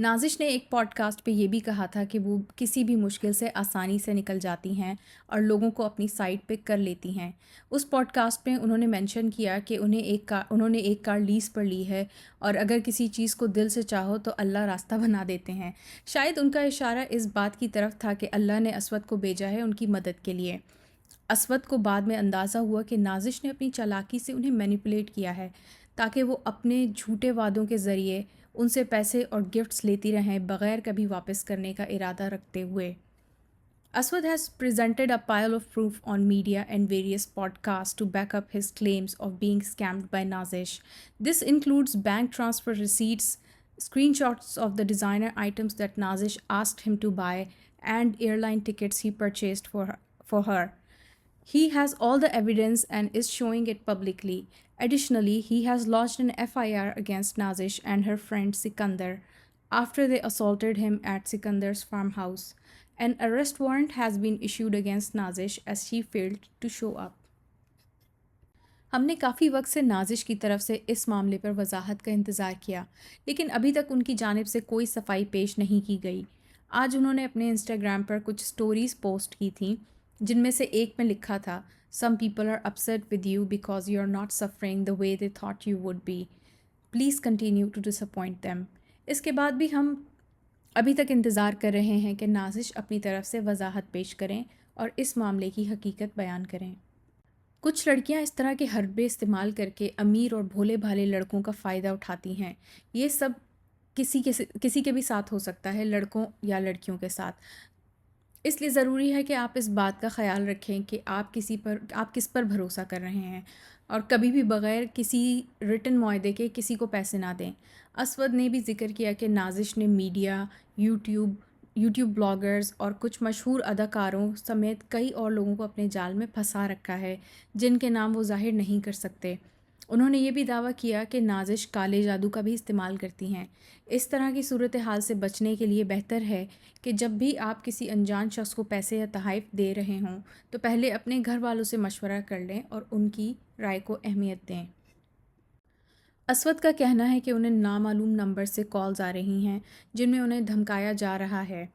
نازش نے ایک pod cost پہ یہ بھی کہا تھا کہ وہ کسی بھی مشکل سے آسانی سے نکل جاتی ہیں اور لوگوں کو اپنی سائٹ پہ کر لیتی ہیں۔ اس پوڈ کاسٹ میں انہوں نے مینشن کیا کہ انہوں نے ایک کار لیز پر لی ہے اور اگر کسی چیز کو دل سے چاہو تو اللہ راستہ بنا دیتے ہیں۔ شاید ان کا اشارہ اس بات کی طرف تھا کہ اللہ نے اسود کو بھیجا ہے ان کی مدد کے لیے۔ اسود کو بعد میں اندازہ ہوا کہ نازش نے اپنی چالاکی سے انہیں مینیپولیٹ کیا ہے تاکہ وہ اپنے جھوٹے وعدوں کے ذریعے ان سے پیسے اور گفٹس لیتی رہیں بغیر کبھی واپس کرنے کا ارادہ رکھتے ہوئے۔ Aswad has presented a pile of proof on media and various podcasts to back up his claims of being scammed by Nazish. This includes bank transfer receipts, screenshots of the designer items that Nazish asked him to buy, and airline tickets he purchased for her. He has all the evidence and is showing it publicly. Additionally, he has lodged an FIR against Nazish and her friend Sikandar after they assaulted him at Sikandar's farmhouse. An arrest warrant has been issued against Nazish as she failed to show up. ہم نے کافی وقت سے نازش کی طرف سے اس معاملے پر وضاحت کا انتظار کیا، لیکن ابھی تک ان کی جانب سے کوئی صفائی پیش نہیں کی گئی۔ آج انہوں نے اپنے انسٹاگرام پر کچھ سٹوریز پوسٹ کی تھیں جن میں سے ایک میں لکھا تھا "Some people are upset with you because you are not suffering the way they thought you would be. Please continue to disappoint them." اس کے بعد بھی ہم ابھی تک انتظار کر رہے ہیں کہ نازش اپنی طرف سے وضاحت پیش کریں اور اس معاملے کی حقیقت بیان کریں۔ کچھ لڑکیاں اس طرح کے حربے استعمال کر کے امیر اور بھولے بھالے لڑکوں کا فائدہ اٹھاتی ہیں۔ یہ سب کسی کے بھی ساتھ ہو سکتا ہے، لڑکوں یا لڑکیوں کے ساتھ۔ اس لیے ضروری ہے کہ آپ اس بات کا خیال رکھیں کہ آپ کس پر بھروسہ کر رہے ہیں اور کبھی بھی بغیر کسی ریٹن معاہدے کے کسی کو پیسے نہ دیں۔ اسود نے بھی ذکر کیا کہ نازش نے میڈیا، یوٹیوب بلاگرز اور کچھ مشہور اداکاروں سمیت کئی اور لوگوں کو اپنے جال میں پھنسا رکھا ہے جن کے نام وہ ظاہر نہیں کر سکتے۔ انہوں نے یہ بھی دعویٰ کیا کہ نازش کالے جادو کا بھی استعمال کرتی ہیں۔ اس طرح کی صورتحال سے بچنے کے لیے بہتر ہے کہ جب بھی آپ کسی انجان شخص کو پیسے یا تحائف دے رہے ہوں تو پہلے اپنے گھر والوں سے مشورہ کر لیں اور ان کی رائے کو اہمیت دیں۔ اسود کا کہنا ہے کہ انہیں نامعلوم نمبر سے کالز آ رہی ہیں جن میں انہیں دھمکایا جا رہا ہے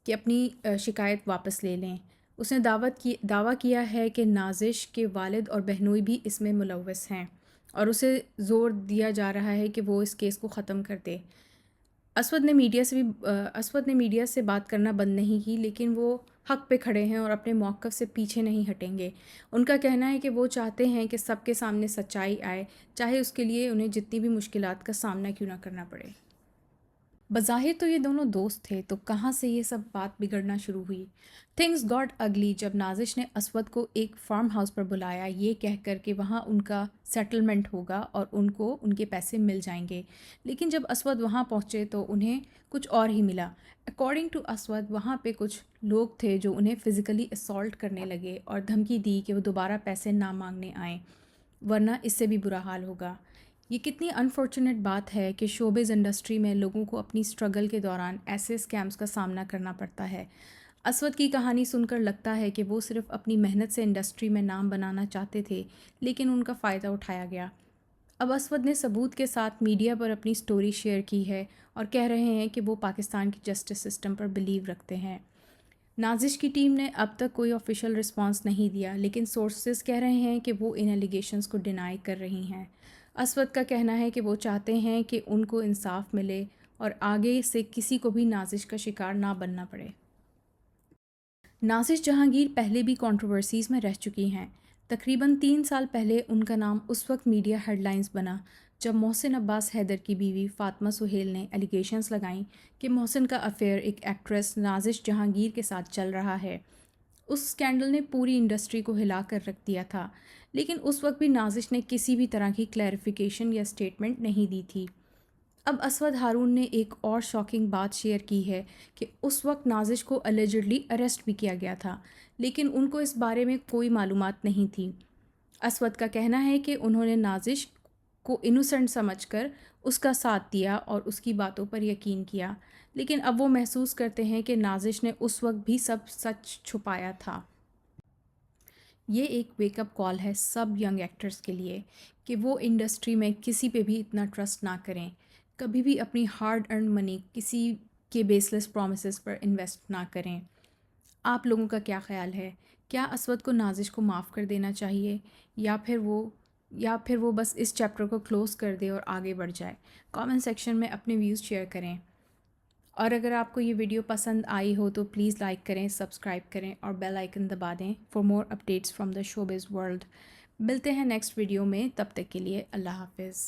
کہ اپنی شکایت واپس لے لیں۔ اس نے دعویٰ کیا ہے کہ نازش کے والد اور بہنوئی بھی اس میں ملوث ہیں اور اسے زور دیا جا رہا ہے کہ وہ اس کیس کو ختم کر دے۔ اسود نے میڈیا سے بات کرنا بند نہیں کی، لیکن وہ حق پہ کھڑے ہیں اور اپنے موقف سے پیچھے نہیں ہٹیں گے۔ ان کا کہنا ہے کہ وہ چاہتے ہیں کہ سب کے سامنے سچائی آئے، چاہے اس کے لیے انہیں جتنی بھی مشکلات کا سامنا کیوں نہ کرنا پڑے۔ بظاہر تو یہ دونوں دوست تھے، تو کہاں سے یہ سب بات بگڑنا شروع ہوئی؟ تھنگز گاٹ اگلی جب نازش نے اسود کو ایک فارم ہاؤس پر بلایا یہ کہہ کر کہ وہاں ان کا سیٹلمنٹ ہوگا اور ان کو ان کے پیسے مل جائیں گے، لیکن جب اسود وہاں پہنچے تو انہیں کچھ اور ہی ملا۔ اکارڈنگ ٹو اسود، وہاں پہ کچھ لوگ تھے جو انہیں فزیکلی اسالٹ کرنے لگے اور دھمکی دی کہ وہ دوبارہ پیسے نہ مانگنے آئیں ورنہ اس سے بھی برا حال ہوگا۔ یہ کتنی انفارچونیٹ بات ہے کہ شوبز انڈسٹری میں لوگوں کو اپنی سٹرگل کے دوران ایسے اسکیمز کا سامنا کرنا پڑتا ہے۔ اسود کی کہانی سن کر لگتا ہے کہ وہ صرف اپنی محنت سے انڈسٹری میں نام بنانا چاہتے تھے، لیکن ان کا فائدہ اٹھایا گیا۔ اب اسود نے ثبوت کے ساتھ میڈیا پر اپنی سٹوری شیئر کی ہے اور کہہ رہے ہیں کہ وہ پاکستان کی جسٹس سسٹم پر بلیو رکھتے ہیں۔ نازش کی ٹیم نے اب تک کوئی آفیشیل رسپانس نہیں دیا، لیکن سورسز کہہ رہے ہیں کہ وہ ان ایلیگیشنز کو ڈینائی کر رہی ہیں۔ اسود کا کہنا ہے کہ وہ چاہتے ہیں کہ ان کو انصاف ملے اور آگے سے کسی کو بھی نازش کا شکار نہ بننا پڑے۔ نازش جہانگیر پہلے بھی کنٹروورسیز میں رہ چکی ہیں۔ تقریباً 3 سال پہلے ان کا نام اس وقت میڈیا ہیڈ لائنز بنا جب محسن عباس حیدر کی بیوی فاطمہ سہیل نے ایلیگیشنز لگائیں کہ محسن کا افیئر ایک ایکٹریس نازش جہانگیر کے ساتھ چل رہا ہے۔ اس اسکینڈل نے پوری انڈسٹری کو ہلا کر رکھ دیا تھا، لیکن اس وقت بھی نازش نے کسی بھی طرح کی کلیریفیکیشن یا اسٹیٹمنٹ نہیں دی تھی۔ اب اسود ہارون نے ایک اور شاکنگ بات شیئر کی ہے کہ اس وقت نازش کو الیجڈلی اریسٹ بھی کیا گیا تھا، لیکن ان کو اس بارے میں کوئی معلومات نہیں تھی۔ اسود کا کہنا ہے کہ انہوں نے نازش کو انوسنٹ سمجھ کر اس کا ساتھ دیا اور اس کی باتوں پر یقین کیا، لیکن اب وہ محسوس کرتے ہیں کہ نازش نے اس وقت بھی سب سچ چھپایا تھا۔ یہ ایک ویک اپ کال ہے سب ینگ ایکٹرز کے لیے کہ وہ انڈسٹری میں کسی پہ بھی اتنا ٹرسٹ نہ کریں۔ کبھی بھی اپنی ہارڈ ارن منی کسی کے بیس لیس پرومسز پر انویسٹ نہ کریں۔ آپ لوگوں کا کیا خیال ہے؟ کیا اسود کو نازش کو معاف کر دینا چاہیے یا پھر وہ بس اس چیپٹر کو کلوز کر دے اور آگے بڑھ جائے؟ کامنٹ سیکشن میں اپنے ویوز شیئر کریں، اور اگر آپ کو یہ ویڈیو پسند آئی ہو تو پلیز لائک کریں، سبسکرائب کریں اور بیل آئیکن دبا دیں for more updates from the showbiz world. ملتے ہیں نیکسٹ ویڈیو میں، تب تک کے لیے اللہ حافظ۔